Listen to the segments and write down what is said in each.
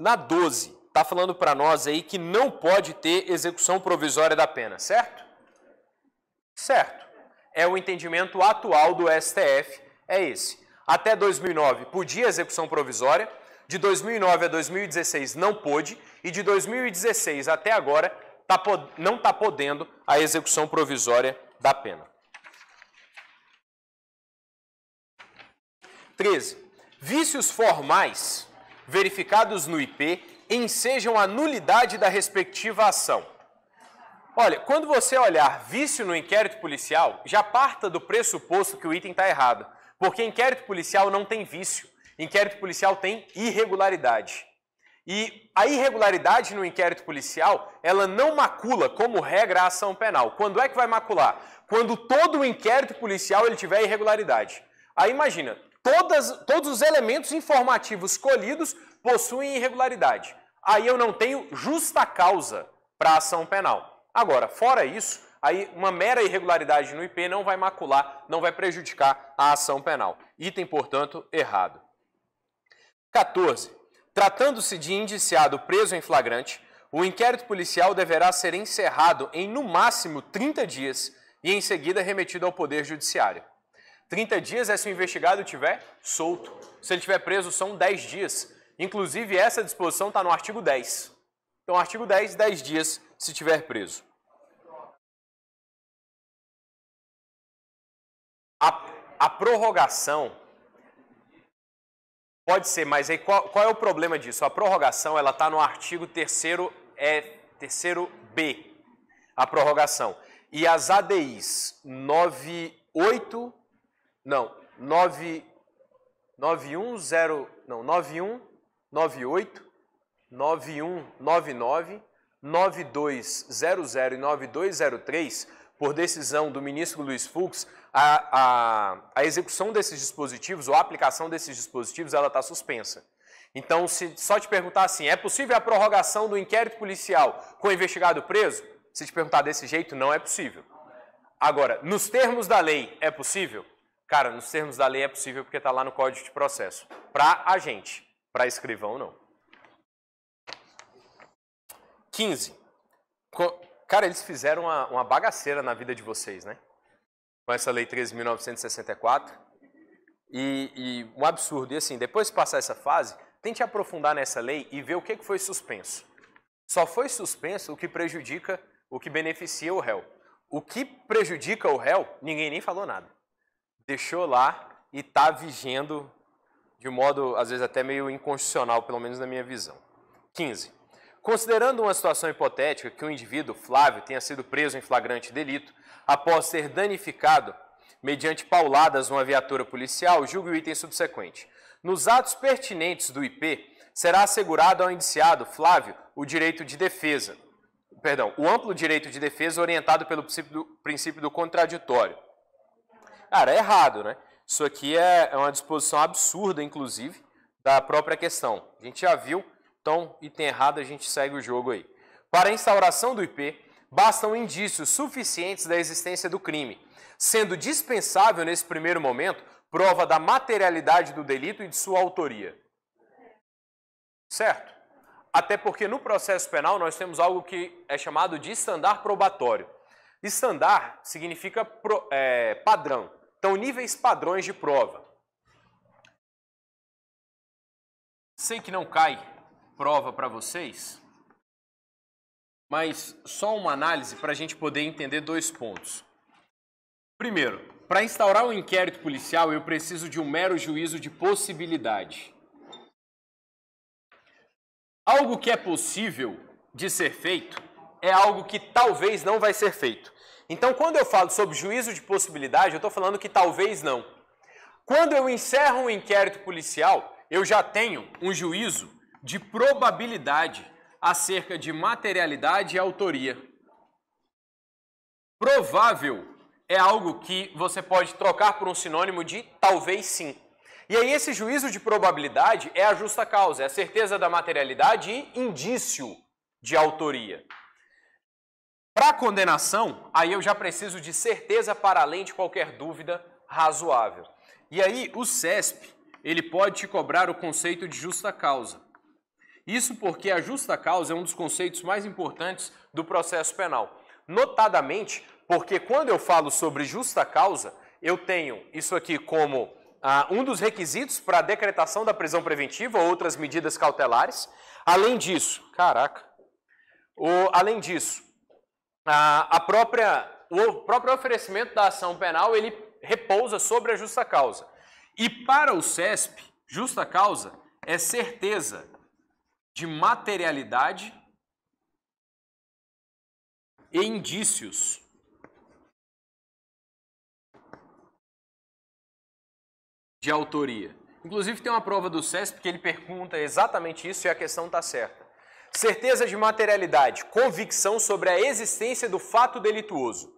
na 12, está falando para nós aí que não pode ter execução provisória da pena, certo? Certo. É o entendimento atual do STF, é esse. Até 2009 podia execução provisória, de 2009 a 2016 não pôde, e de 2016 até agora não está podendo a execução provisória da pena. 13. Vícios formais verificados no IP ensejam a nulidade da respectiva ação. Olha, quando você olhar vício no inquérito policial, já parta do pressuposto que o item está errado, porque inquérito policial não tem vício, inquérito policial tem irregularidade. E a irregularidade no inquérito policial, ela não macula como regra a ação penal. Quando é que vai macular? Quando todo o inquérito policial ele tiver irregularidade. Aí imagina, todos os elementos informativos colhidos possuem irregularidade. Aí eu não tenho justa causa para a ação penal. Agora, fora isso, aí uma mera irregularidade no IP não vai macular, não vai prejudicar a ação penal. Item, portanto, errado. 14. Tratando-se de indiciado preso em flagrante, o inquérito policial deverá ser encerrado em, no máximo, 30 dias e, em seguida, remetido ao Poder Judiciário. 30 dias é se o investigado estiver solto. Se ele estiver preso, são 10 dias. Inclusive, essa disposição está no artigo 10. Então, artigo 10, 10 dias se estiver preso. A prorrogação pode ser, mas aí qual é o problema disso? A prorrogação ela está no artigo 3º B, a prorrogação. E as ADIs 91, 98, 9199, 9200 e 9203, por decisão do ministro Luiz Fux, a execução desses dispositivos, ou a aplicação desses dispositivos, ela está suspensa. Então, se só te perguntar assim, é possível a prorrogação do inquérito policial com o investigado preso? Se te perguntar desse jeito, não é possível. Agora, nos termos da lei, é possível? Cara, nos termos da lei é possível porque está lá no Código de Processo. Para agente, para escrivão, não. 15. Cara, eles fizeram uma bagaceira na vida de vocês, né? Com essa Lei 13.964. E um absurdo. E assim, depois de passar essa fase, tente aprofundar nessa lei e ver o que foi suspenso. Só foi suspenso o que prejudica, o que beneficia o réu. O que prejudica o réu, ninguém nem falou nada. Deixou lá e está vigendo de um modo, às vezes, até meio inconstitucional, pelo menos na minha visão. 15. Considerando uma situação hipotética que o indivíduo, Flávio, tenha sido preso em flagrante delito, após ser danificado mediante pauladas numa viatura policial, julgue o item subsequente. Nos atos pertinentes do IP, será assegurado ao indiciado, Flávio, o direito de defesa. O amplo direito de defesa orientado pelo princípio do contraditório. Cara, é errado, né? Isso aqui é uma disposição absurda, inclusive, da própria questão. A gente já viu, então, item errado, a gente segue o jogo aí. Para a instauração do IP, bastam indícios suficientes da existência do crime, sendo dispensável, nesse primeiro momento, prova da materialidade do delito e de sua autoria. Certo? Até porque no processo penal nós temos algo que é chamado de estandar probatório. Estandar significa padrão. Então, níveis padrões de prova. Sei que não cai prova para vocês, mas só uma análise para a gente poder entender dois pontos. Primeiro, para instaurar um inquérito policial, eu preciso de um mero juízo de possibilidade. Algo que é possível de ser feito é algo que talvez não vai ser feito. Então, quando eu falo sobre juízo de possibilidade, eu estou falando que talvez não. Quando eu encerro um inquérito policial, eu já tenho um juízo de probabilidade acerca de materialidade e autoria. Provável é algo que você pode trocar por um sinônimo de talvez sim. E aí esse juízo de probabilidade é a justa causa, é a certeza da materialidade e indício de autoria. Para a condenação, aí eu já preciso de certeza para além de qualquer dúvida razoável. E aí o CESP, ele pode te cobrar o conceito de justa causa. Isso porque a justa causa é um dos conceitos mais importantes do processo penal. Notadamente, porque quando eu falo sobre justa causa, eu tenho isso aqui como um dos requisitos para a decretação da prisão preventiva ou outras medidas cautelares. Além disso, o próprio oferecimento da ação penal, ele repousa sobre a justa causa. E para o CESP, justa causa é certeza de materialidade e indícios de autoria. Inclusive tem uma prova do CESP que ele pergunta exatamente isso e a questão está certa. Certeza de materialidade, convicção sobre a existência do fato delituoso.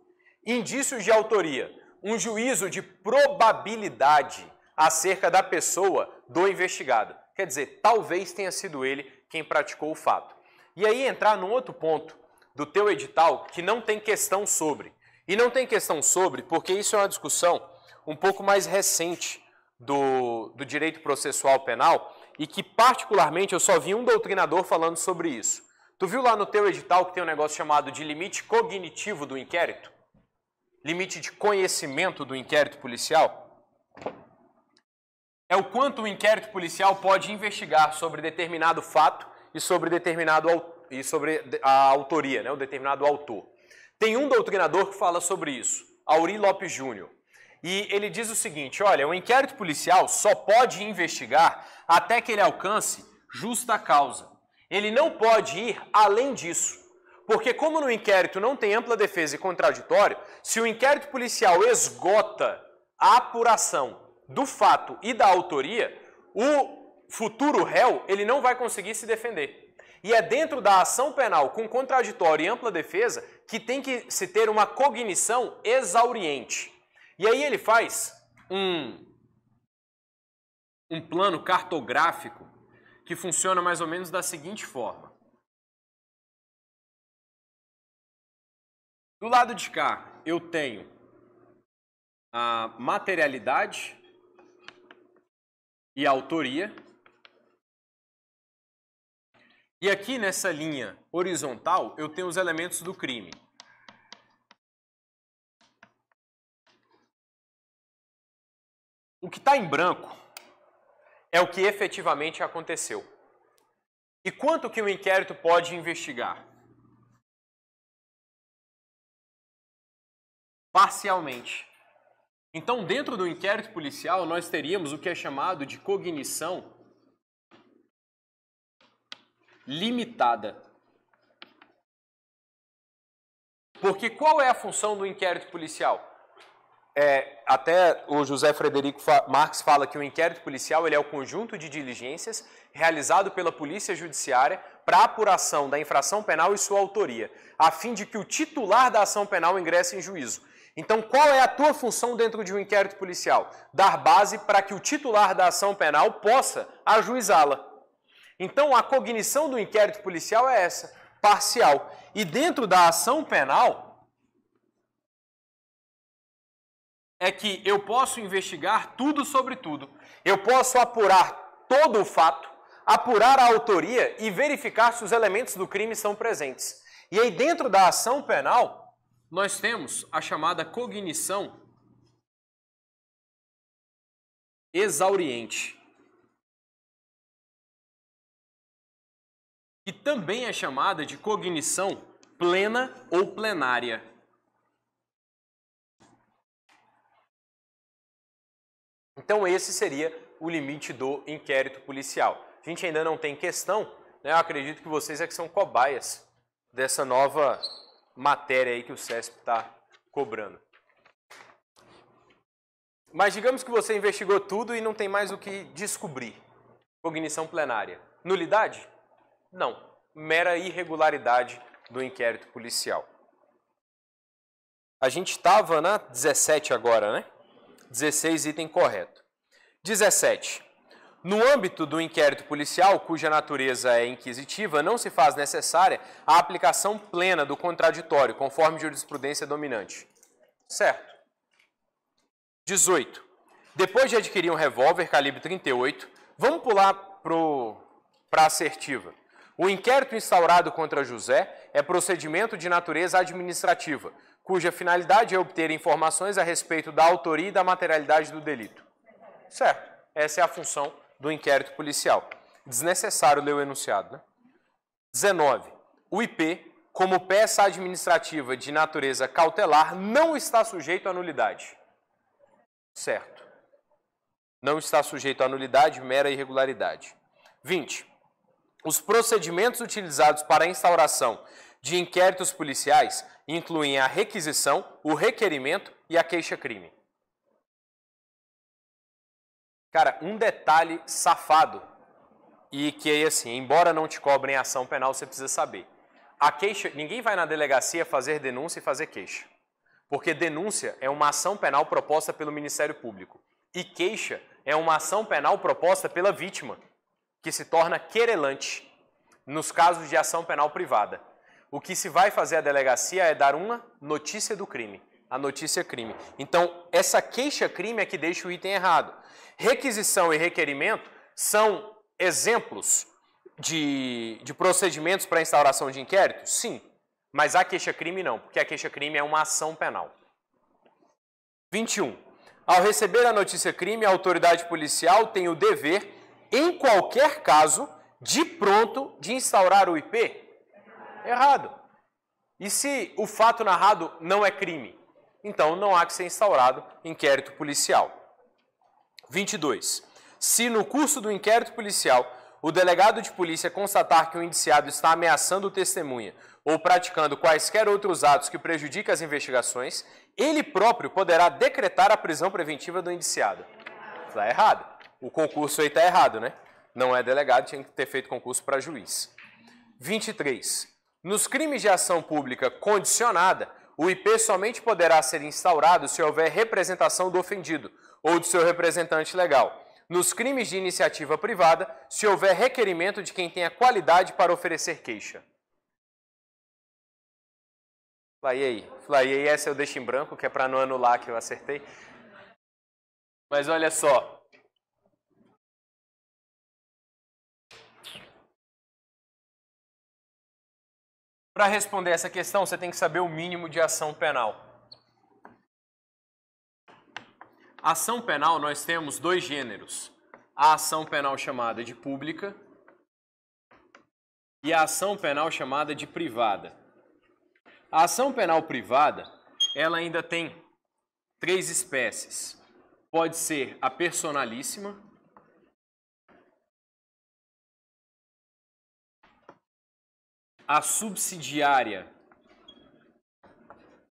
Indícios de autoria, um juízo de probabilidade acerca da pessoa do investigado. Quer dizer, talvez tenha sido ele quem praticou o fato. E aí entrar num outro ponto do teu edital que não tem questão sobre. E não tem questão sobre porque isso é uma discussão um pouco mais recente do direito processual penal e que particularmente eu só vi um doutrinador falando sobre isso. Tu viu lá no teu edital que tem um negócio chamado de limite cognitivo do inquérito? Limite de conhecimento do inquérito policial? É o quanto o inquérito policial pode investigar sobre determinado fato e sobre a autoria, né, o determinado autor. Tem um doutrinador que fala sobre isso, Aury Lopes Júnior. E ele diz o seguinte, olha, o inquérito policial só pode investigar até que ele alcance justa causa. Ele não pode ir além disso. Porque como no inquérito não tem ampla defesa e contraditório, se o inquérito policial esgota a apuração do fato e da autoria, o futuro réu ele não vai conseguir se defender. E é dentro da ação penal com contraditório e ampla defesa que tem que se ter uma cognição exauriente. E aí ele faz um plano cartográfico que funciona mais ou menos da seguinte forma. Do lado de cá, eu tenho a materialidade e a autoria. E aqui nessa linha horizontal, eu tenho os elementos do crime. O que está em branco é o que efetivamente aconteceu. E quanto que o inquérito pode investigar? Parcialmente. Então, dentro do inquérito policial, nós teríamos o que é chamado de cognição limitada. Porque qual é a função do inquérito policial? Até o José Frederico Marques fala que o inquérito policial ele é o conjunto de diligências realizado pela polícia judiciária para apuração da infração penal e sua autoria, a fim de que o titular da ação penal ingresse em juízo. Então, qual é a tua função dentro de um inquérito policial? Dar base para que o titular da ação penal possa ajuizá-la. Então, a cognição do inquérito policial é essa, parcial. E dentro da ação penal, é que eu posso investigar tudo sobre tudo. Eu posso apurar todo o fato, apurar a autoria e verificar se os elementos do crime são presentes. E aí, dentro da ação penal, nós temos a chamada cognição exauriente, que também é chamada de cognição plena ou plenária. Então esse seria o limite do inquérito policial. A gente ainda não tem questão, né? Eu acredito que vocês é que são cobaias dessa nova matéria aí que o CESP está cobrando. Mas digamos que você investigou tudo e não tem mais o que descobrir. Cognição plenária. Nulidade? Não. Mera irregularidade do inquérito policial. A gente estava na 17 agora, né? 16, item correto. 17. No âmbito do inquérito policial, cuja natureza é inquisitiva, não se faz necessária a aplicação plena do contraditório, conforme jurisprudência dominante. Certo. 18. Depois de adquirir um revólver calibre 38, vamos pular para assertiva. O inquérito instaurado contra José é procedimento de natureza administrativa, cuja finalidade é obter informações a respeito da autoria e da materialidade do delito. Certo. Essa é a função do inquérito policial. Desnecessário ler o enunciado, né? 19. O IP, como peça administrativa de natureza cautelar, não está sujeito à nulidade. Certo. Não está sujeito à nulidade, mera irregularidade. 20. Os procedimentos utilizados para a instauração de inquéritos policiais incluem a requisição, o requerimento e a queixa-crime. Cara, um detalhe safado e que aí assim, embora não te cobrem ação penal, você precisa saber. A queixa, ninguém vai na delegacia fazer denúncia e fazer queixa. Porque denúncia é uma ação penal proposta pelo Ministério Público. E queixa é uma ação penal proposta pela vítima, que se torna querelante, nos casos de ação penal privada. O que se vai fazer a delegacia é dar uma notícia do crime, a notícia crime. Então, essa queixa-crime é que deixa o item errado. Requisição e requerimento são exemplos de procedimentos para instauração de inquérito? Sim, mas a queixa-crime não, porque a queixa-crime é uma ação penal. 21. Ao receber a notícia-crime, a autoridade policial tem o dever, em qualquer caso, de pronto, de instaurar o IP? Errado. E se o fato narrado não é crime? Então, não há que ser instaurado inquérito policial. 22. Se no curso do inquérito policial, o delegado de polícia constatar que o indiciado está ameaçando o testemunha ou praticando quaisquer outros atos que prejudiquem as investigações, ele próprio poderá decretar a prisão preventiva do indiciado. Está errado. O concurso aí está errado, né? Não é delegado, tinha que ter feito concurso para juiz. 23. Nos crimes de ação pública condicionada, o IP somente poderá ser instaurado se houver representação do ofendido ou de seu representante legal. Nos crimes de iniciativa privada, se houver requerimento de quem tenha qualidade para oferecer queixa. E aí, essa eu deixo em branco, que é para não anular que eu acertei. Mas olha só. Para responder essa questão, você tem que saber o mínimo de ação penal. Ação penal, nós temos dois gêneros. A ação penal chamada de pública e a ação penal chamada de privada. A ação penal privada, ela ainda tem 3 espécies. Pode ser a personalíssima, a subsidiária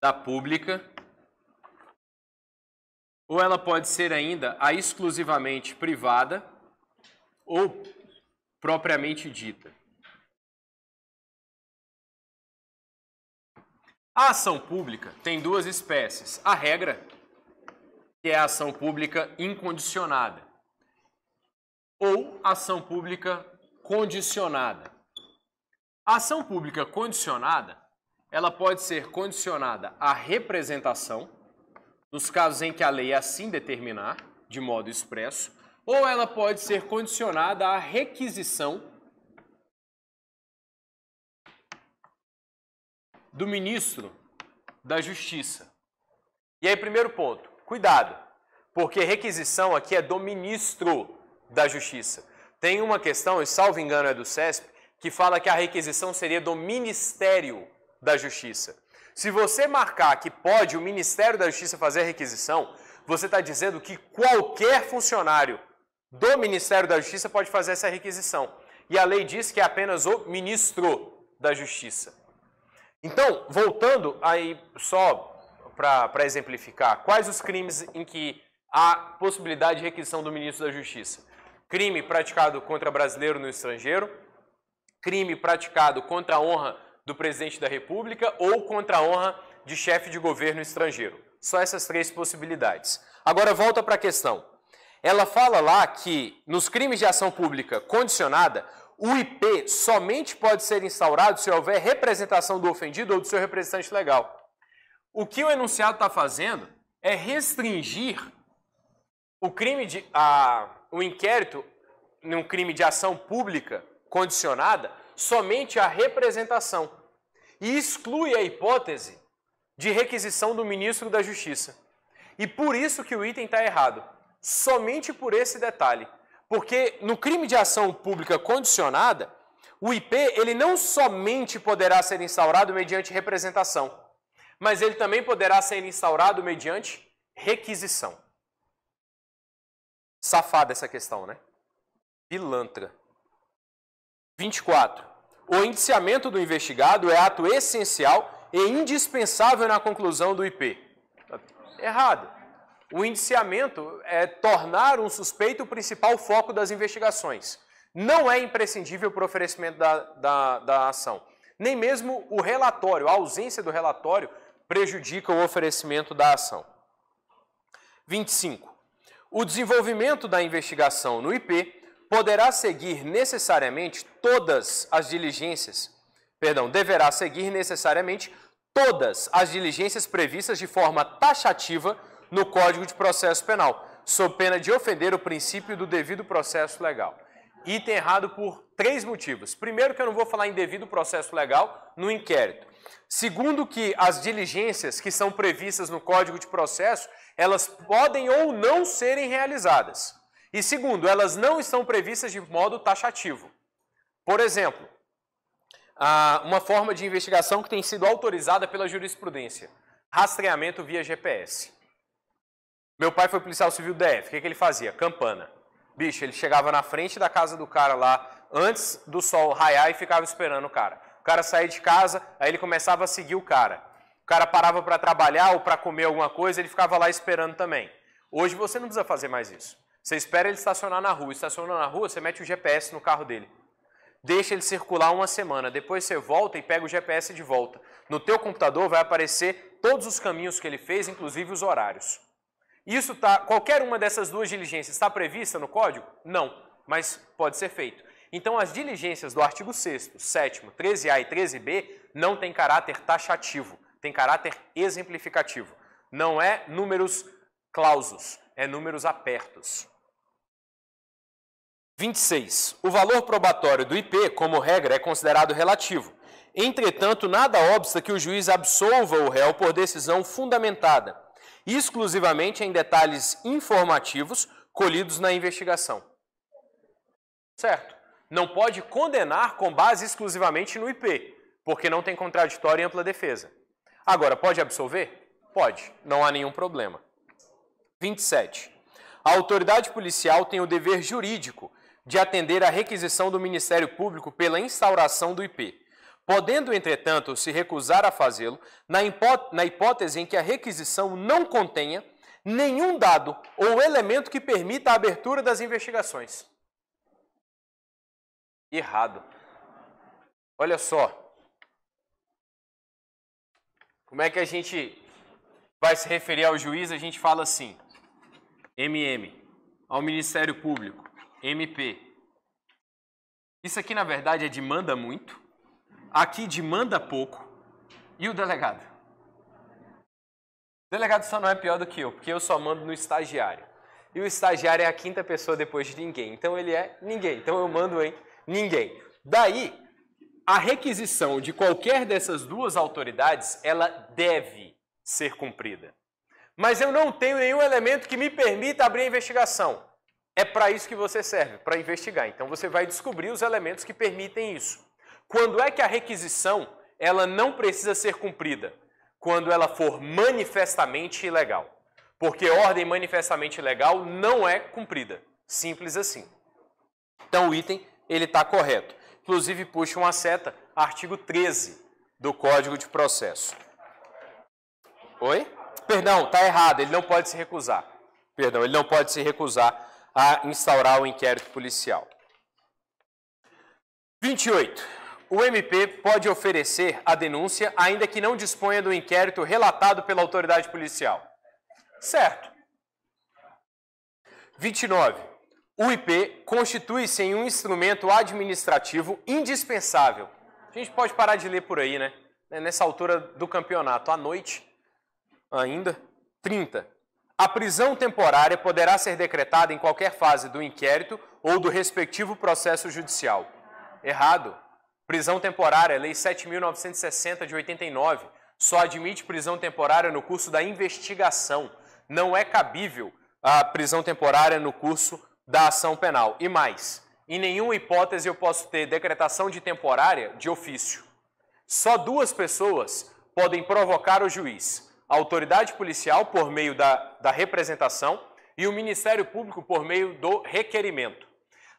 da pública, ou ela pode ser ainda a exclusivamente privada ou propriamente dita. A ação pública tem 2 espécies. A regra, que é a ação pública incondicionada, ou ação pública condicionada. A ação pública condicionada, ela pode ser condicionada à representação, nos casos em que a lei assim determinar, de modo expresso, ou ela pode ser condicionada à requisição do ministro da Justiça. E aí, primeiro ponto, cuidado, porque requisição aqui é do ministro da Justiça. Tem uma questão, e salvo engano é do CESP, que fala que a requisição seria do Ministério da Justiça. Se você marcar que pode o Ministério da Justiça fazer a requisição, você está dizendo que qualquer funcionário do Ministério da Justiça pode fazer essa requisição. E a lei diz que é apenas o ministro da Justiça. Então, voltando aí só para exemplificar, quais os crimes em que há possibilidade de requisição do ministro da Justiça? Crime praticado contra brasileiro no estrangeiro, crime praticado contra a honra do presidente da República ou contra a honra de chefe de governo estrangeiro. Só essas 3 possibilidades. Agora volta para a questão. Ela fala lá que nos crimes de ação pública condicionada, o IP somente pode ser instaurado se houver representação do ofendido ou do seu representante legal. O que o enunciado está fazendo é restringir o inquérito num crime de ação pública condicionada somente à representação e exclui a hipótese de requisição do ministro da Justiça. E por isso que o item está errado, somente por esse detalhe. Porque no crime de ação pública condicionada, o IP ele não somente poderá ser instaurado mediante representação, mas ele também poderá ser instaurado mediante requisição. Safada essa questão, né? Pilantra. 24. O indiciamento do investigado é ato essencial e indispensável na conclusão do IP. Errado. O indiciamento é tornar um suspeito o principal foco das investigações. Não é imprescindível para o oferecimento da ação. Nem mesmo o relatório, a ausência do relatório, prejudica o oferecimento da ação. 25. O desenvolvimento da investigação no IP poderá seguir necessariamente todas as diligências, deverá seguir necessariamente todas as diligências previstas de forma taxativa no Código de Processo Penal, sob pena de ofender o princípio do devido processo legal. Item errado por 3 motivos. Primeiro, que eu não vou falar em devido processo legal no inquérito. Segundo, que as diligências que são previstas no Código de Processo, elas podem ou não serem realizadas. E segundo, elas não estão previstas de modo taxativo. Por exemplo, uma forma de investigação que tem sido autorizada pela jurisprudência, rastreamento via GPS. Meu pai foi policial civil DF, o que ele fazia? Campana. Bicho, ele chegava na frente da casa do cara lá, antes do sol raiar e ficava esperando o cara. O cara saía de casa, aí ele começava a seguir o cara. O cara parava para trabalhar ou para comer alguma coisa, ele ficava lá esperando também. Hoje você não precisa fazer mais isso. Você espera ele estacionar na rua. Estacionou na rua, você mete o GPS no carro dele. Deixa ele circular uma semana. Depois você volta e pega o GPS de volta. No teu computador vai aparecer todos os caminhos que ele fez, inclusive os horários. Isso qualquer uma dessas duas diligências está prevista no código? Não, mas pode ser feito. Então as diligências do artigo 6º, 7º, 13A e 13B não têm caráter taxativo, tem caráter exemplificativo. Não é números clausos, é números apertos. 26. O valor probatório do IP, como regra, é considerado relativo. Entretanto, nada obsta que o juiz absolva o réu por decisão fundamentada, exclusivamente em detalhes informativos colhidos na investigação. Certo? Não pode condenar com base exclusivamente no IP, porque não tem contraditório e ampla defesa. Agora, pode absolver? Pode, não há nenhum problema. 27. A autoridade policial tem o dever jurídico de atender à requisição do Ministério Público pela instauração do IP, podendo, entretanto, se recusar a fazê-lo na hipótese em que a requisição não contenha nenhum dado ou elemento que permita a abertura das investigações. Errado. Olha só. Como é que a gente vai se referir ao juiz? A gente fala assim, MM, ao Ministério Público, MP. Isso aqui, na verdade, é de manda muito. Aqui de manda pouco. E o delegado? O delegado só não é pior do que eu, porque eu só mando no estagiário. E o estagiário é a 5ª pessoa depois de ninguém. Então ele é ninguém. Então eu mando em ninguém. Daí, a requisição de qualquer dessas duas autoridades, ela deve ser cumprida. Mas eu não tenho nenhum elemento que me permita abrir a investigação. É para isso que você serve, para investigar. Então você vai descobrir os elementos que permitem isso. Quando é que a requisição ela não precisa ser cumprida? Quando ela for manifestamente ilegal. Porque ordem manifestamente ilegal não é cumprida. Simples assim. Então o item ele está correto. Inclusive puxa uma seta, artigo 13 do Código de Processo. Oi? Perdão, está errado, ele não pode se recusar. Perdão, ele não pode se recusar a instaurar o inquérito policial. 28. O MP pode oferecer a denúncia ainda que não disponha do inquérito relatado pela autoridade policial. Certo. 29. O IP constitui-se em um instrumento administrativo indispensável. A gente pode parar de ler por aí, né? Nessa altura do campeonato, à noite ainda. 30. A prisão temporária poderá ser decretada em qualquer fase do inquérito ou do respectivo processo judicial. Errado. Prisão temporária, Lei 7.960 de 89, só admite prisão temporária no curso da investigação. Não é cabível a prisão temporária no curso da ação penal. E mais, em nenhuma hipótese eu posso ter decretação de temporária de ofício. Só duas pessoas podem provocar o juiz: a autoridade policial por meio da representação e o Ministério Público por meio do requerimento.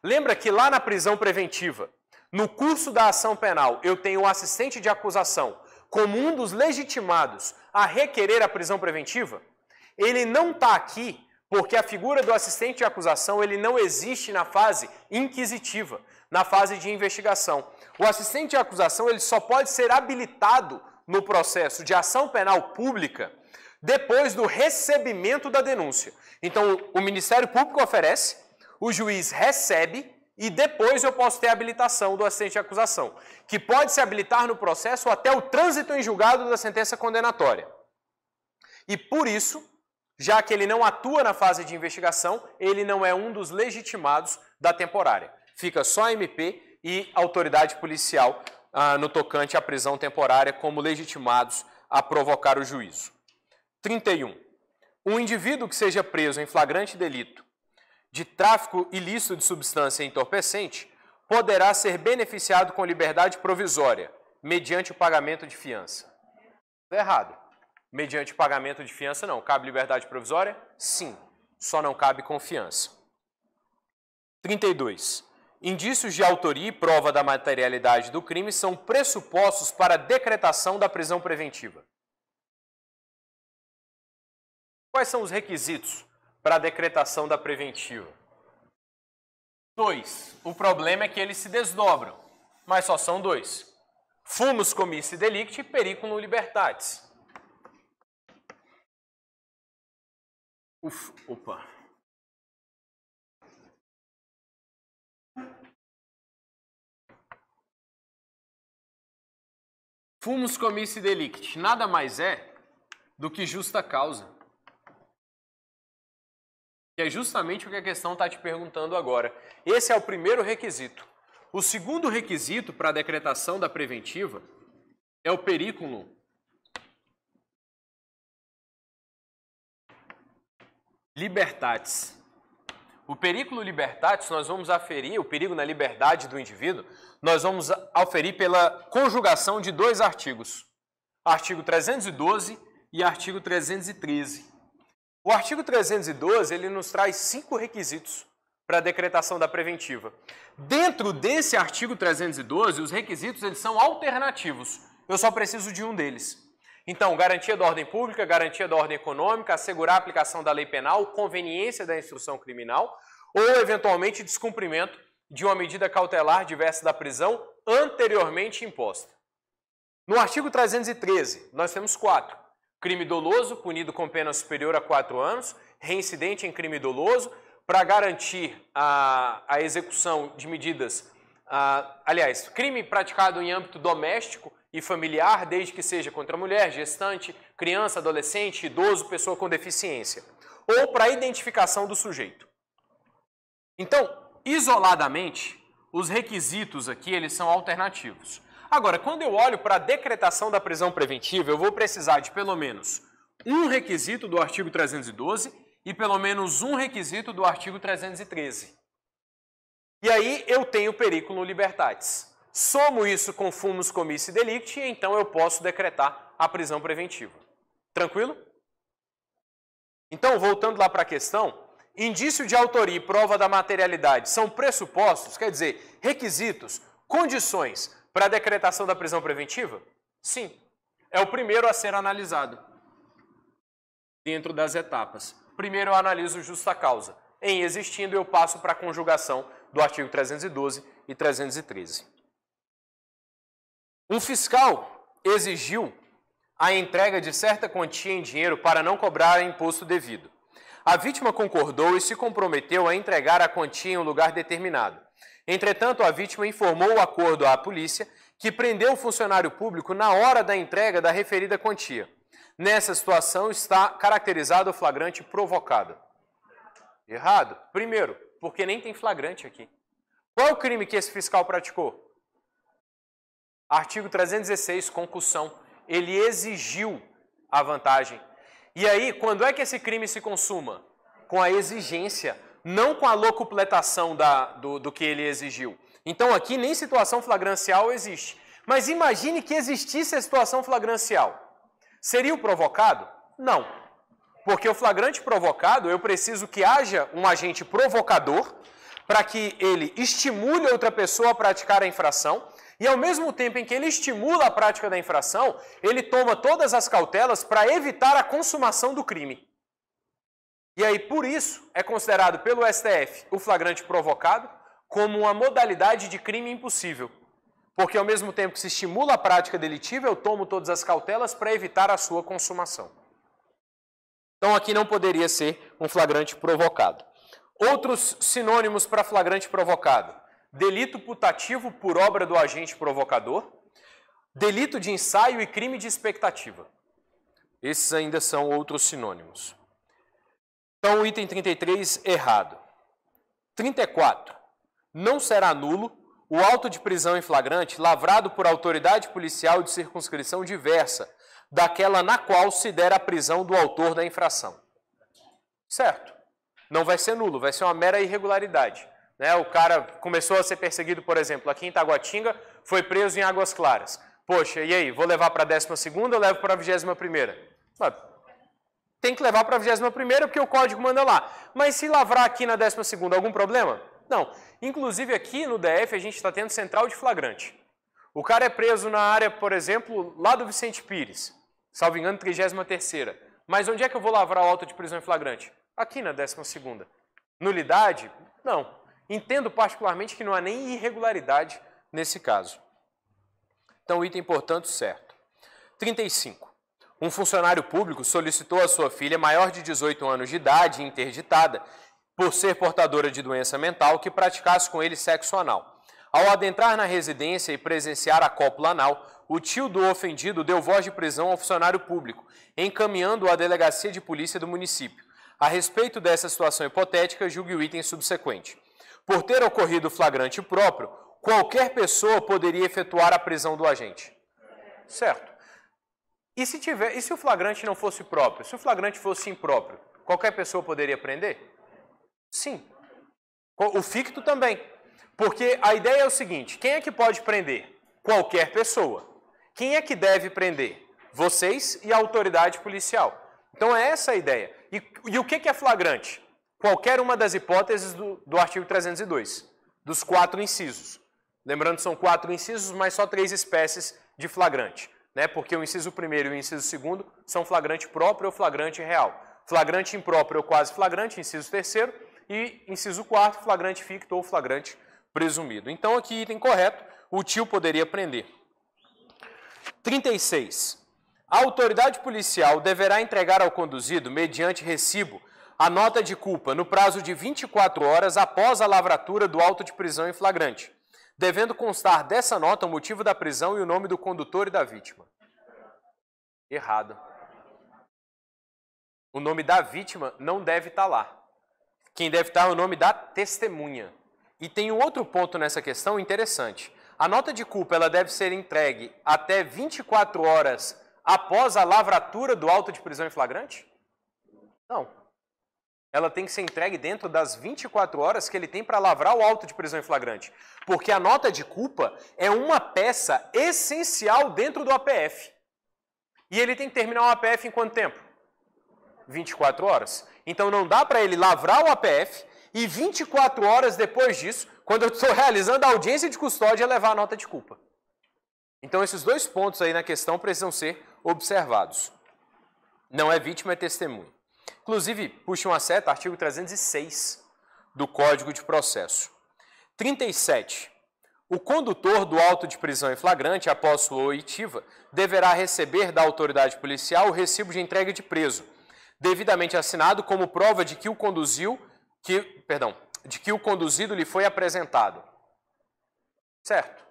Lembra que lá na prisão preventiva, no curso da ação penal, eu tenho o assistente de acusação como um dos legitimados a requerer a prisão preventiva? Ele não está aqui porque a figura do assistente de acusação ele não existe na fase inquisitiva, na fase de investigação. O assistente de acusação ele só pode ser habilitado no processo de ação penal pública depois do recebimento da denúncia. Então, o Ministério Público oferece, o juiz recebe e depois eu posso ter a habilitação do assistente de acusação, que pode se habilitar no processo até o trânsito em julgado da sentença condenatória. E por isso, já que ele não atua na fase de investigação, ele não é um dos legitimados da temporária. Fica só a MP e a autoridade policial no tocante à prisão temporária como legitimados a provocar o juízo. 31. Um indivíduo que seja preso em flagrante delito de tráfico ilícito de substância entorpecente poderá ser beneficiado com liberdade provisória, mediante o pagamento de fiança. Está errado. Mediante o pagamento de fiança, não. Cabe liberdade provisória? Sim. Só não cabe confiança. 32. Indícios de autoria e prova da materialidade do crime são pressupostos para a decretação da prisão preventiva. Quais são os requisitos para a decretação da preventiva? 2. O problema é que eles se desdobram, mas só são 2. Fumus comissi delicti e periculum libertatis. Opa. Fumus comissi delicti nada mais é do que justa causa. Que é justamente o que a questão está te perguntando agora. Esse é o primeiro requisito. O segundo requisito para a decretação da preventiva é o periculum libertatis. O periculum libertatis nós vamos aferir, o perigo na liberdade do indivíduo, nós vamos aferir pela conjugação de 2 artigos. Artigo 312 e artigo 313. O artigo 312, ele nos traz 5 requisitos para a decretação da preventiva. Dentro desse artigo 312, os requisitos eles são alternativos. Eu só preciso de um deles. Então, garantia da ordem pública, garantia da ordem econômica, assegurar a aplicação da lei penal, conveniência da instrução criminal ou, eventualmente, descumprimento de uma medida cautelar diversa da prisão anteriormente imposta. No artigo 313, nós temos 4. Crime doloso, punido com pena superior a 4 anos, reincidente em crime doloso, para garantir a execução de medidas, crime praticado em âmbito doméstico e familiar, desde que seja contra mulher, gestante, criança, adolescente, idoso, pessoa com deficiência, ou para a identificação do sujeito. Então, isoladamente, os requisitos aqui eles são alternativos. Agora, quando eu olho para a decretação da prisão preventiva, eu vou precisar de pelo menos um requisito do artigo 312 e pelo menos um requisito do artigo 313. E aí eu tenho periculum libertatis. Somo isso com fumus comissi delicti e então eu posso decretar a prisão preventiva. Tranquilo? Então, voltando lá para a questão, indício de autoria e prova da materialidade são pressupostos, quer dizer, requisitos, condições para a decretação da prisão preventiva? Sim. É o primeiro a ser analisado dentro das etapas. Primeiro eu analiso justa causa. Em existindo, eu passo para a conjugação do artigo 312 e 313. Um fiscal exigiu a entrega de certa quantia em dinheiro para não cobrar imposto devido. A vítima concordou e se comprometeu a entregar a quantia em um lugar determinado. Entretanto, a vítima informou o acordo à polícia que prendeu o funcionário público na hora da entrega da referida quantia. Nessa situação está caracterizado o flagrante provocado. Errado. Primeiro, porque nem tem flagrante aqui. Qual é o crime que esse fiscal praticou? Artigo 316, concussão. Ele exigiu a vantagem. E aí, quando é que esse crime se consuma? Com a exigência, não com a locupletação do que ele exigiu. Então aqui nem situação flagrancial existe. Mas imagine que existisse a situação flagrancial. Seria o provocado? Não. Porque o flagrante provocado, eu preciso que haja um agente provocador para que ele estimule outra pessoa a praticar a infração e, ao mesmo tempo em que ele estimula a prática da infração, ele toma todas as cautelas para evitar a consumação do crime. E aí, por isso, é considerado pelo STF o flagrante provocado como uma modalidade de crime impossível. Porque, ao mesmo tempo que se estimula a prática delitiva, eu tomo todas as cautelas para evitar a sua consumação. Então, aqui não poderia ser um flagrante provocado. Outros sinônimos para flagrante provocado: delito putativo por obra do agente provocador, delito de ensaio e crime de expectativa. Esses ainda são outros sinônimos. Então, o item 33, errado. 34. Não será nulo o auto de prisão em flagrante lavrado por autoridade policial de circunscrição diversa daquela na qual se der a prisão do autor da infração. Certo? Não vai ser nulo, vai ser uma mera irregularidade. Né? O cara começou a ser perseguido, por exemplo, aqui em Taguatinga, foi preso em Águas Claras. Poxa, e aí, vou levar para a 12ª ou levo para a 21ª? Tem que levar para a 21ª porque o código manda lá. Mas se lavrar aqui na 12ª, algum problema? Não. Inclusive aqui no DF a gente está tendo central de flagrante. O cara é preso na área, por exemplo, lá do Vicente Pires, salvo engano, 33ª. Mas onde é que eu vou lavrar o auto de prisão em flagrante? Aqui na 12ª. Nulidade? Não. Entendo particularmente que não há nem irregularidade nesse caso. Então, item, portanto, certo. 35. Um funcionário público solicitou à sua filha, maior de 18 anos de idade, interditada, por ser portadora de doença mental, que praticasse com ele sexo anal. Ao adentrar na residência e presenciar a cópula anal, o tio do ofendido deu voz de prisão ao funcionário público, encaminhando-o à delegacia de polícia do município. A respeito dessa situação hipotética, julgue o item subsequente. Por ter ocorrido flagrante próprio, qualquer pessoa poderia efetuar a prisão do agente. Certo. E se o flagrante não fosse próprio? Se o flagrante fosse impróprio, qualquer pessoa poderia prender? Sim. O ficto também. Porque a ideia é o seguinte: quem é que pode prender? Qualquer pessoa. Quem é que deve prender? Vocês e a autoridade policial. Então é essa a ideia. E o que é flagrante? Qualquer uma das hipóteses do artigo 302, dos 4 incisos. Lembrando que são 4 incisos, mas só 3 espécies de flagrante. Né? Porque o inciso 1º e o inciso 2º são flagrante próprio ou flagrante real. Flagrante impróprio ou quase flagrante, inciso 3º, e inciso 4º, flagrante ficto ou flagrante presumido. Então aqui, item correto, o tio poderia prender. 36. A autoridade policial deverá entregar ao conduzido, mediante recibo, a nota de culpa no prazo de 24 horas após a lavratura do auto de prisão em flagrante, devendo constar dessa nota o motivo da prisão e o nome do condutor e da vítima. Errado. O nome da vítima não deve estar lá. Quem deve estar é o nome da testemunha. E tem um outro ponto nessa questão interessante. A nota de culpa ela deve ser entregue até 24 horas após a lavratura do auto de prisão em flagrante? Não. Ela tem que ser entregue dentro das 24 horas que ele tem para lavrar o auto de prisão em flagrante. Porque a nota de culpa é uma peça essencial dentro do APF. E ele tem que terminar o APF em quanto tempo? 24 horas. Então não dá para ele lavrar o APF e 24 horas depois disso, quando eu estou realizando a audiência de custódia, levar a nota de culpa. Então esses 2 pontos aí na questão precisam ser observados. Não é vítima, é testemunha. Inclusive, puxa uma seta, artigo 306 do Código de Processo. 37. O condutor do auto de prisão em flagrante, após sua oitiva, deverá receber da autoridade policial o recibo de entrega de preso, devidamente assinado como prova de que o conduzido lhe foi apresentado. Certo.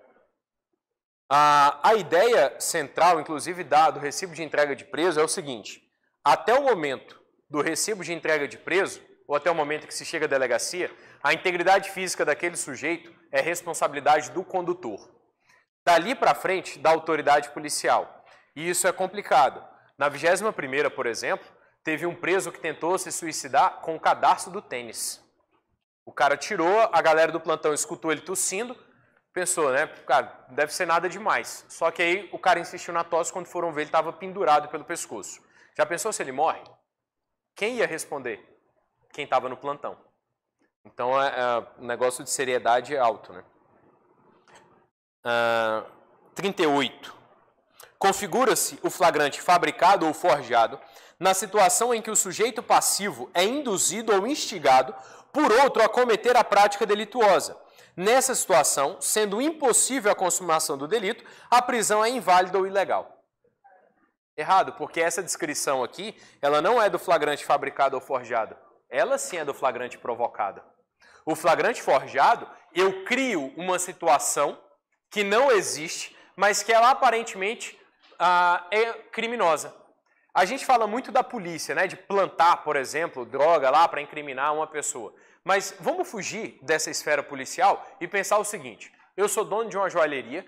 A ideia central, inclusive, do recibo de entrega de preso é o seguinte: até o momento do recibo de entrega de preso, ou até o momento que se chega à delegacia, a integridade física daquele sujeito é responsabilidade do condutor. dali para frente da autoridade policial. E isso é complicado. Na 21ª, por exemplo, teve um preso que tentou se suicidar com o cadarço do tênis. O cara tirou, a galera do plantão escutou ele tossindo, pensou, né, cara, não deve ser nada demais. Só que aí o cara insistiu na tosse, quando foram ver ele estava pendurado pelo pescoço. Já pensou se ele morre? Quem ia responder? Quem estava no plantão. Então, o negócio de seriedade é alto, né? 38. Configura-se o flagrante fabricado ou forjado na situação em que o sujeito passivo é induzido ou instigado por outro a cometer a prática delituosa. Nessa situação, sendo impossível a consumação do delito, a prisão é inválida ou ilegal. Errado, porque essa descrição aqui, ela não é do flagrante fabricado ou forjado. Ela sim é do flagrante provocado. O flagrante forjado, eu crio uma situação que não existe, mas que ela aparentemente é criminosa. A gente fala muito da polícia, né, de plantar, por exemplo, droga lá para incriminar uma pessoa. Mas vamos fugir dessa esfera policial e pensar o seguinte: eu sou dono de uma joalheria,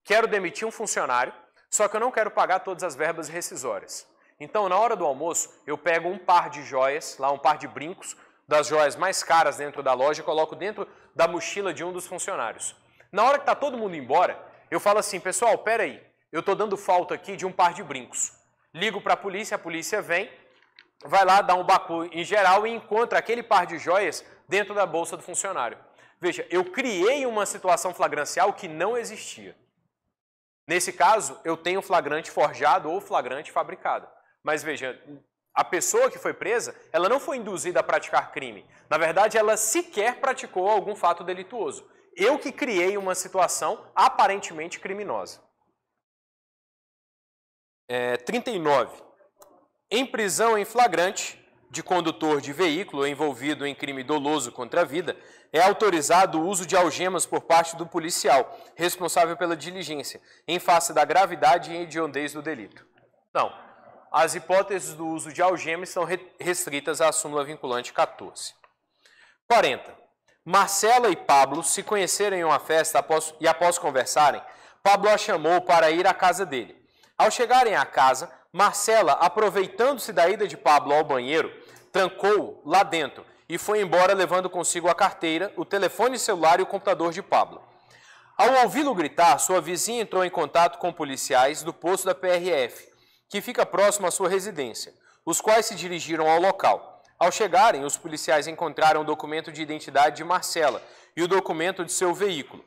quero demitir um funcionário, só que eu não quero pagar todas as verbas rescisórias. Então, na hora do almoço, eu pego um par de joias, lá um par de brincos, das joias mais caras dentro da loja, e coloco dentro da mochila de um dos funcionários. Na hora que está todo mundo embora, eu falo assim: pessoal, peraí, eu estou dando falta aqui de um par de brincos. Ligo para a polícia vem, vai lá, dá um bacu em geral e encontra aquele par de joias dentro da bolsa do funcionário. Veja, eu criei uma situação flagrancial que não existia. Nesse caso, eu tenho flagrante forjado ou flagrante fabricado. Mas veja, a pessoa que foi presa, ela não foi induzida a praticar crime. Na verdade, ela sequer praticou algum fato delituoso. Eu que criei uma situação aparentemente criminosa. 39. Em prisão em flagrante de condutor de veículo envolvido em crime doloso contra a vida, é autorizado o uso de algemas por parte do policial, responsável pela diligência, em face da gravidade e hediondez do delito. Não. As hipóteses do uso de algemas são restritas à súmula vinculante 14. 40. Marcela e Pablo se conhecerem em uma festa e após conversarem, Pablo a chamou para ir à casa dele. Ao chegarem à casa, Marcela, aproveitando-se da ida de Pablo ao banheiro, trancou-o lá dentro e foi embora levando consigo a carteira, o telefone celular e o computador de Pablo. Ao ouvi-lo gritar, sua vizinha entrou em contato com policiais do posto da PRF, que fica próximo à sua residência, os quais se dirigiram ao local. Ao chegarem, os policiais encontraram o documento de identidade de Marcela e o documento de seu veículo.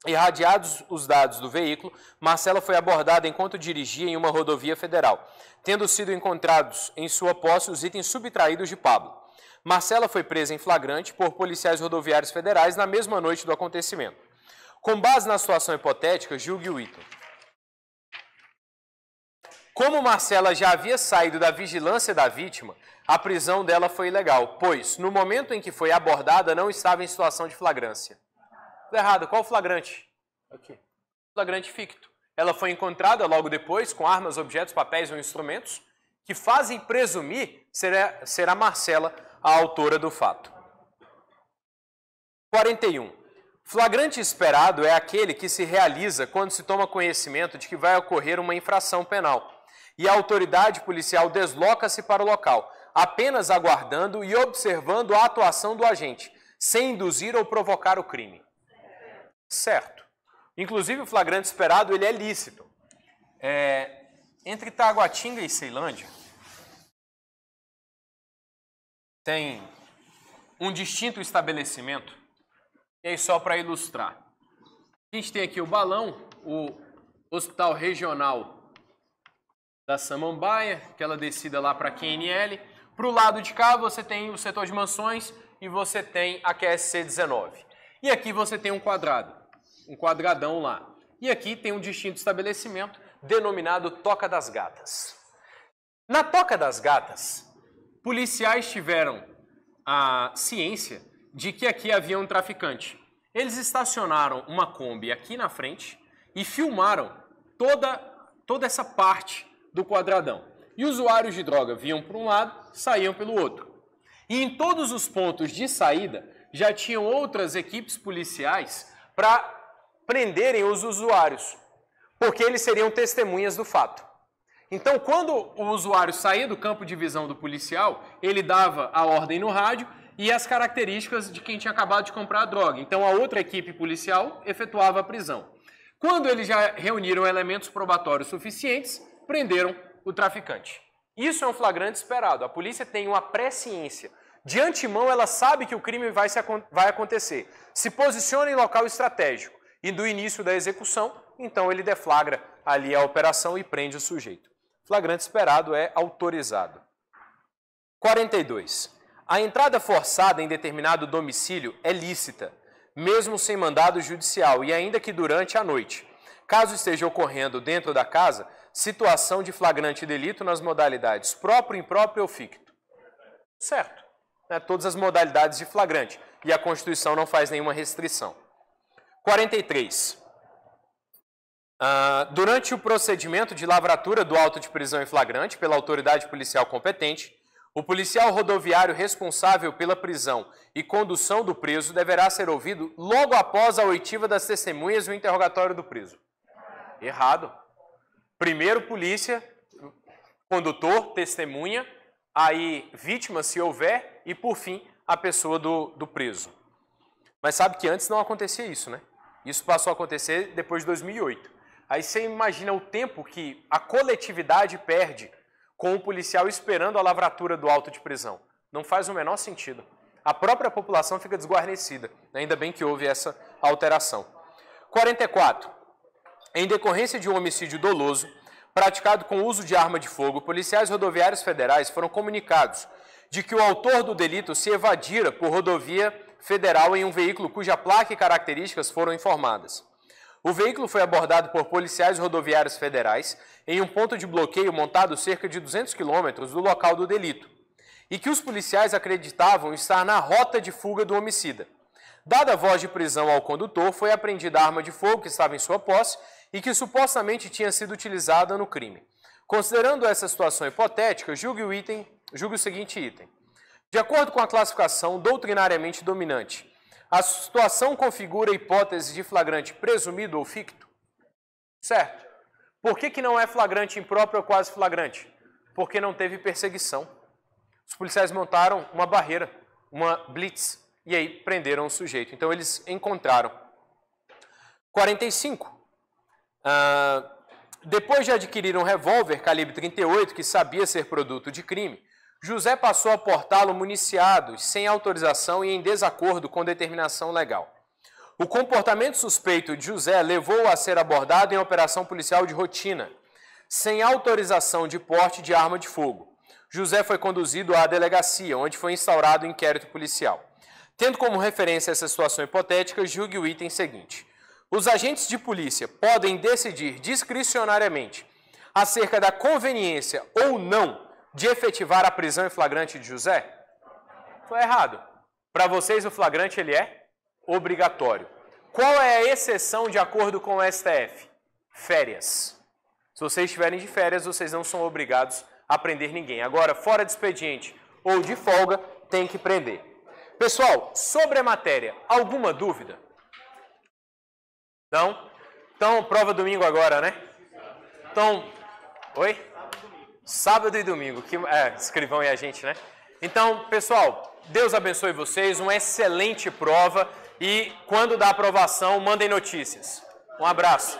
Irradiados os dados do veículo, Marcela foi abordada enquanto dirigia em uma rodovia federal, tendo sido encontrados em sua posse os itens subtraídos de Pablo. Marcela foi presa em flagrante por policiais rodoviários federais na mesma noite do acontecimento. Com base na situação hipotética, julgue o item. Como Marcela já havia saído da vigilância da vítima, a prisão dela foi ilegal, pois, no momento em que foi abordada, não estava em situação de flagrância. Errado, qual flagrante? Aqui. Flagrante ficto. Ela foi encontrada logo depois com armas, objetos, papéis ou instrumentos que fazem presumir ser a Marcela a autora do fato. 41. Flagrante esperado é aquele que se realiza quando se toma conhecimento de que vai ocorrer uma infração penal e a autoridade policial desloca-se para o local, apenas aguardando e observando a atuação do agente, sem induzir ou provocar o crime. Certo. Inclusive, o flagrante esperado ele é lícito. Entre Taguatinga e Ceilândia, tem um distinto estabelecimento. E aí, só para ilustrar. A gente tem aqui o Balão, o Hospital Regional da Samambaia, aquela descida lá para a QNL. Para o lado de cá, você tem o setor de mansões e você tem a QSC 19. E aqui você tem um quadrado, um quadradão lá. E aqui tem um distinto estabelecimento denominado Toca das Gatas. Na Toca das Gatas, policiais tiveram a ciência de que aqui havia um traficante. Eles estacionaram uma Kombi aqui na frente e filmaram toda essa parte do quadradão. E usuários de droga vinham por um lado, saíam pelo outro. E em todos os pontos de saída já tinham outras equipes policiais para prenderem os usuários, porque eles seriam testemunhas do fato. Então, quando o usuário saía do campo de visão do policial, ele dava a ordem no rádio e as características de quem tinha acabado de comprar a droga. Então, a outra equipe policial efetuava a prisão. Quando eles já reuniram elementos probatórios suficientes, prenderam o traficante. Isso é um flagrante esperado. A polícia tem uma presciência. De antemão, ela sabe que o crime vai acontecer. Se posiciona em local estratégico. E do início da execução, então ele deflagra ali a operação e prende o sujeito. Flagrante esperado é autorizado. 42. A entrada forçada em determinado domicílio é lícita, mesmo sem mandado judicial e ainda que durante a noite, caso esteja ocorrendo dentro da casa situação de flagrante delito nas modalidades próprio, impróprio ou ficto. Certo. Todas as modalidades de flagrante. E a Constituição não faz nenhuma restrição. 43. Durante o procedimento de lavratura do auto de prisão em flagrante pela autoridade policial competente, o policial rodoviário responsável pela prisão e condução do preso deverá ser ouvido logo após a oitiva das testemunhas e o interrogatório do preso. Errado. Primeiro polícia, condutor, testemunha, aí vítima se houver e por fim a pessoa do preso. Mas sabe que antes não acontecia isso, né? Isso passou a acontecer depois de 2008. Aí você imagina o tempo que a coletividade perde com o policial esperando a lavratura do auto de prisão. Não faz o menor sentido. A própria população fica desguarnecida. Ainda bem que houve essa alteração. 44. Em decorrência de um homicídio doloso, praticado com uso de arma de fogo, policiais rodoviários federais foram comunicados de que o autor do delito se evadira por rodovia federal em um veículo cuja placa e características foram informadas. O veículo foi abordado por policiais rodoviários federais em um ponto de bloqueio montado cerca de 200 quilômetros do local do delito, e que os policiais acreditavam estar na rota de fuga do homicida. Dada a voz de prisão ao condutor, foi apreendida a arma de fogo que estava em sua posse e que supostamente tinha sido utilizada no crime. Considerando essa situação hipotética, julgue o seguinte item. De acordo com a classificação doutrinariamente dominante, a situação configura a hipótese de flagrante presumido ou ficto? Certo. Por que não é flagrante impróprio ou quase flagrante? Porque não teve perseguição. Os policiais montaram uma barreira, uma blitz, e aí prenderam o sujeito. Então eles encontraram. 45. Depois de adquirir um revólver calibre 38, que sabia ser produto de crime, José passou a portá-lo municiado, sem autorização e em desacordo com determinação legal. O comportamento suspeito de José levou-o a ser abordado em operação policial de rotina, sem autorização de porte de arma de fogo. José foi conduzido à delegacia, onde foi instaurado o inquérito policial. Tendo como referência essa situação hipotética, julgue o item seguinte. Os agentes de polícia podem decidir discricionariamente acerca da conveniência ou não de efetivar a prisão em flagrante de José? Foi errado. Para vocês, o flagrante ele é obrigatório. Qual é a exceção de acordo com o STF? Férias. Se vocês estiverem de férias, vocês não são obrigados a prender ninguém. Agora, fora de expediente ou de folga, tem que prender. Pessoal, sobre a matéria, alguma dúvida? Não? Então, prova domingo agora, né? Então, oi? Sábado e domingo, escrivão e a gente, né? Então, pessoal, Deus abençoe vocês, uma excelente prova e quando dá aprovação, mandem notícias. Um abraço.